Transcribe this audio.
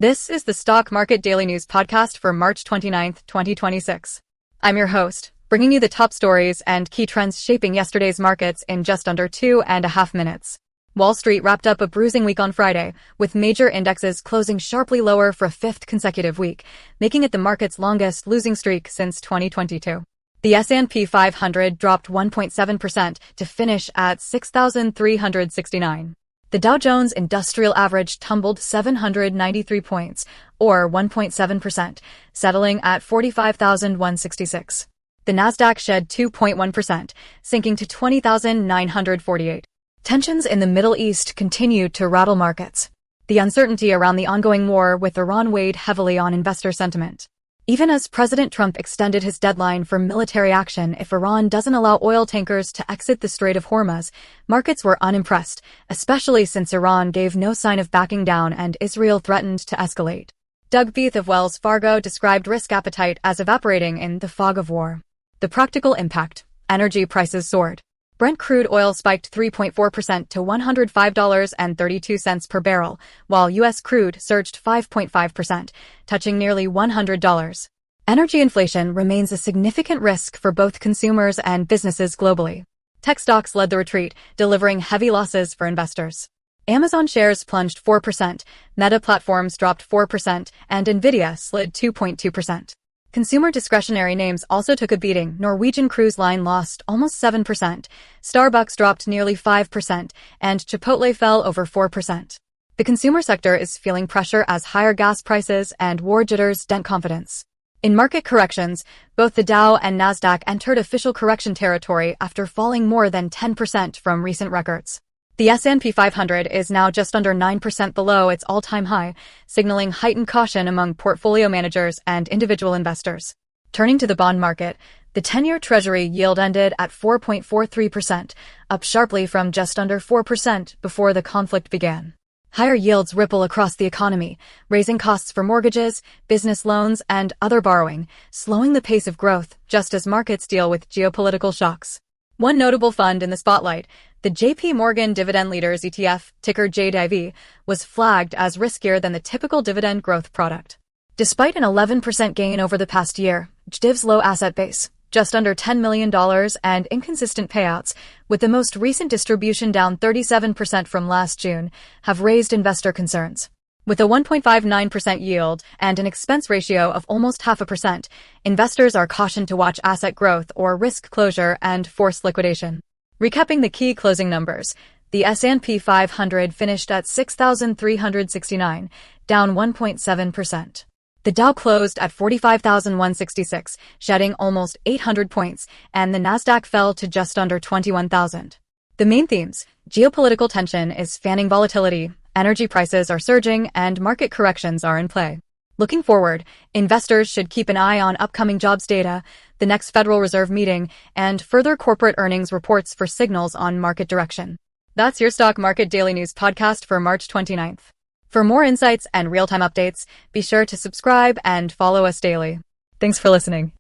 This is the Stock Market Daily News podcast for March 29th, 2026. I'm your host, bringing you the top stories and key trends shaping yesterday's markets in just under 2.5 minutes. Wall Street wrapped up a bruising week on Friday, with major indexes closing sharply lower for a fifth consecutive week, making it the market's longest losing streak since 2022. The S&P 500 dropped 1.7% to finish at 6,369. The Dow Jones Industrial Average tumbled 793 points, or 1.7%, settling at 45,166. The Nasdaq shed 2.1%, sinking to 20,948. Tensions in the Middle East continued to rattle markets. The uncertainty around the ongoing war with Iran weighed heavily on investor sentiment. Even as President Trump extended his deadline for military action if Iran doesn't allow oil tankers to exit the Strait of Hormuz, markets were unimpressed, especially since Iran gave no sign of backing down and Israel threatened to escalate. Doug Beath of Wells Fargo described risk appetite as evaporating in the fog of war. The practical impact: energy prices soared. Brent crude oil spiked 3.4% to $105.32 per barrel, while U.S. crude surged 5.5%, touching nearly $100. Energy inflation remains a significant risk for both consumers and businesses globally. Tech stocks led the retreat, delivering heavy losses for investors. Amazon shares plunged 4%, Meta platforms dropped 4%, and Nvidia slid 2.2%. Consumer discretionary names also took a beating. Norwegian Cruise Line lost almost 7%, Starbucks dropped nearly 5%, and Chipotle fell over 4%. The consumer sector is feeling pressure as higher gas prices and war jitters dent confidence. In market corrections, both the Dow and Nasdaq entered official correction territory after falling more than 10% from recent records. The S&P 500 is now just under 9% below its all-time high, signaling heightened caution among portfolio managers and individual investors. Turning to the bond market, the 10-year Treasury yield ended at 4.43%, up sharply from just under 4% before the conflict began. Higher yields ripple across the economy, raising costs for mortgages, business loans, and other borrowing, slowing the pace of growth just as markets deal with geopolitical shocks. One notable fund in the spotlight, the J.P. Morgan Dividend Leaders ETF, ticker JDIV, was flagged as riskier than the typical dividend growth product. Despite an 11% gain over the past year, JDIV's low asset base, just under $10 million, and inconsistent payouts, with the most recent distribution down 37% from last June, have raised investor concerns. With a 1.59% yield and an expense ratio of almost 0.5%, investors are cautioned to watch asset growth or risk closure and forced liquidation. Recapping the key closing numbers, the S&P 500 finished at 6,369, down 1.7%. The Dow closed at 45,166, shedding almost 800 points, and the Nasdaq fell to just under 21,000. The main themes: geopolitical tension is fanning volatility, energy prices are surging, and market corrections are in play. Looking forward, investors should keep an eye on upcoming jobs data, the next Federal Reserve meeting, and further corporate earnings reports for signals on market direction. That's your Stock Market Daily News podcast for March 29th. For more insights and real-time updates, be sure to subscribe and follow us daily. Thanks for listening.